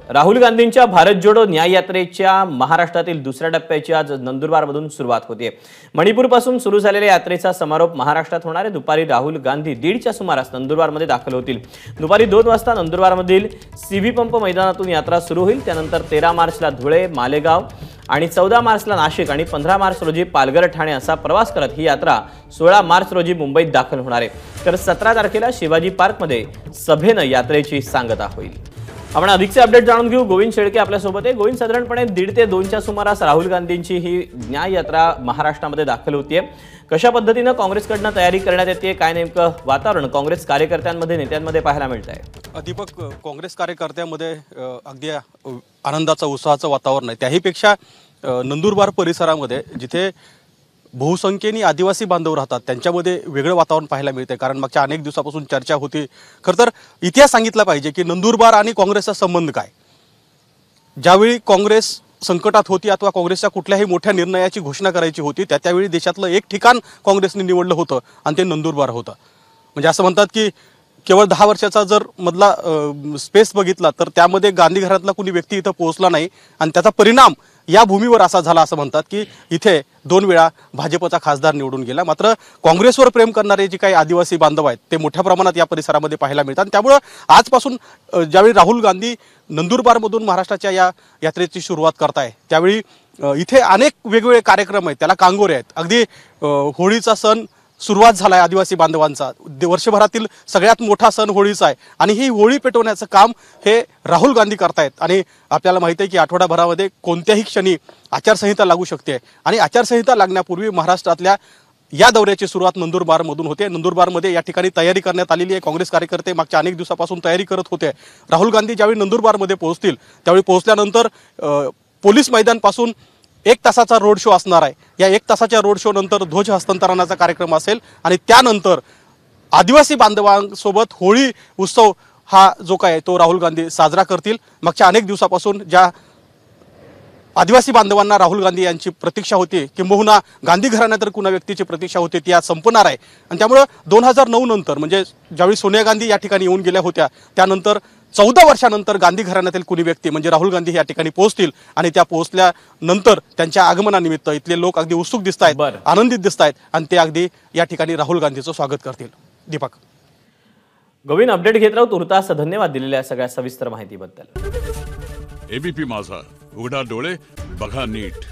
राहुल गांधींच्या भारत जोडो न्याय यात्रेच्या महाराष्ट्रातील दुसऱ्या टप्प्याची आज नंदुरबारमधून सुरुवात होते। मणिपूरपासून सुरू झालेल्या यात्रेचा समारोप महाराष्ट्रात होणार आहे। दुपारी राहुल गांधी 1:30च्या सुमारास नंदुरबारमध्ये दाखल होतील। दुपारी 2 वाजता नंदुरबारमधील सीव्ही पंप मैदानातून यात्रा सुरू होईल। त्यानंतर 13 मार्चला धुळे, मालेगाव आणि 14 मार्चला नाशिक आणि 15 मार्च रोजी पालघर, ठाणे असा प्रवास करत ही यात्रा 16 मार्च रोजी मुंबईत दाखल होणार आहे। तर 17 तारखेला शिवाजी पार्कमध्ये सभेनं यात्रेची सांगता होईल। आपण अधिकचे अपडेट जाणून घेऊ। गोविंद शेळके आपल्या सोबत आहे। गोविंद, साधारणपणे 1:30 ते 2च्या सुमारास राहुल गांधींची ही न्याय यात्रा महाराष्ट्रामध्ये दाखल होतीये। कशा पद्धतीने काँग्रेसकडून तयारी करण्यात येते, काय नेमकं वातावरण काँग्रेस कार्यकर्त्यांमध्ये नेत्यांमध्ये पाहायला मिळतंय? दीपक, काँग्रेस कार्यकर्त्यांमध्ये अगदी आनंदाचं उत्साहाचं वातावरण आहे। त्याहीपेक्षा नंदुरबार परिसरामध्ये जिथे बहुसंख्येने आदिवासी बांधव राहतात त्यांच्यामध्ये वेगळं वातावरण पाहायला मिळते। कारण मागच्या अनेक दिवसापासून चर्चा होती। खरं तर इतिहास सांगितला पाहिजे की नंदुरबार आणि काँग्रेसचा संबंध काय। ज्यावेळी काँग्रेस संकटात होती अथवा काँग्रेसच्या कुठल्याही मोठ्या निर्णयाची घोषणा करायची होती त्यावेळी देशातलं एक ठिकाण काँग्रेसने निवडलं होतं आणि ते नंदुरबार होतं। म्हणजे असं म्हणतात की केवळ 10 वर्षाचा जर मधला स्पेस बघितला तर त्यामध्ये गांधी घरातला कुणी व्यक्ती इथं पोहोचला नाही आणि त्याचा परिणाम या भूमीवर असा झाला असं म्हणतात की इथे 2 वेळा भाजपचा खासदार निवडून गेला। मात्र काँग्रेसवर प्रेम करणारे जे काही आदिवासी बांधव आहेत ते मोठ्या प्रमाणात या परिसरामध्ये पाहायला मिळतात। त्यामुळे आजपासून ज्यावेळी राहुल गांधी नंदुरबारमधून महाराष्ट्राच्या या यात्रेची सुरुवात करताय त्यावेळी इथे अनेक वेगवेगळे कार्यक्रम आहेत, त्याला कांगोरे आहेत। अगदी होळीचा सण सुरुवात झालाय आदिवासी बांधवांचा। वर्षभरातील सगळ्यात मोठा सण होळीचा आहे आणि ही होळी पेटवण्याचं काम हे राहुल गांधी करतायत। आणि आपल्याला माहिती आहे की आठवड्याभरामध्ये कोणत्याही क्षणी आचारसंहिता लागू शकते आणि आचारसंहिता लागण्यापूर्वी महाराष्ट्रातल्या या दौऱ्याची सुरुवात नंदुरबारमधून होते। नंदुरबारमध्ये या ठिकाणी तयारी करण्यात आलेली आहे। काँग्रेस कार्यकर्ते मागच्या अनेक दिवसापासून तयारी करत होते। राहुल गांधी ज्यावेळी नंदुरबारमध्ये पोहोचतील त्यावेळी पोहोचल्यानंतर पोलीस मैदानपासून 1 तासाचा रोड शो असणार आहे। या 1 तासाच्या रोड शो नंतर ध्वज हस्तांतरणाचा कार्यक्रम असेल आणि त्यानंतर आदिवासी बांधवांसोबत होळी उत्सव हा जो काय तो राहुल गांधी साजरा करतील। मागच्या अनेक दिवसापासून ज्या आदिवासी बांधवांना राहुल गांधी यांची प्रतीक्षा होती किंबहुना गांधी घराण्यात तर कुणा व्यक्तीची प्रतीक्षा होती ती आज संपणार आहे। आणि त्यामुळे 2009 नंतर म्हणजे ज्यावेळी सोनिया गांधी या ठिकाणी येऊन गेल्या होत्या त्यानंतर 14 वर्षानंतर गांधी घराण्यातील कुणी व्यक्ती म्हणजे राहुल गांधी या ठिकाणी पोहोचतील आणि त्या पोहोचल्यानंतर त्यांच्या आगमनानिमित्त इथले लोक अगदी उत्सुक दिसत आहेत, आनंदित दिसत आहेत आणि ते अगदी या ठिकाणी राहुल गांधीचं स्वागत करतील। दीपक, गोविंद, अपडेट घेत राहू। तुर्तास धन्यवाद दिलेल्या सगळ्या सविस्तर माहितीबद्दल। एबीपी माझा, उघडा डोळे बघा नीट।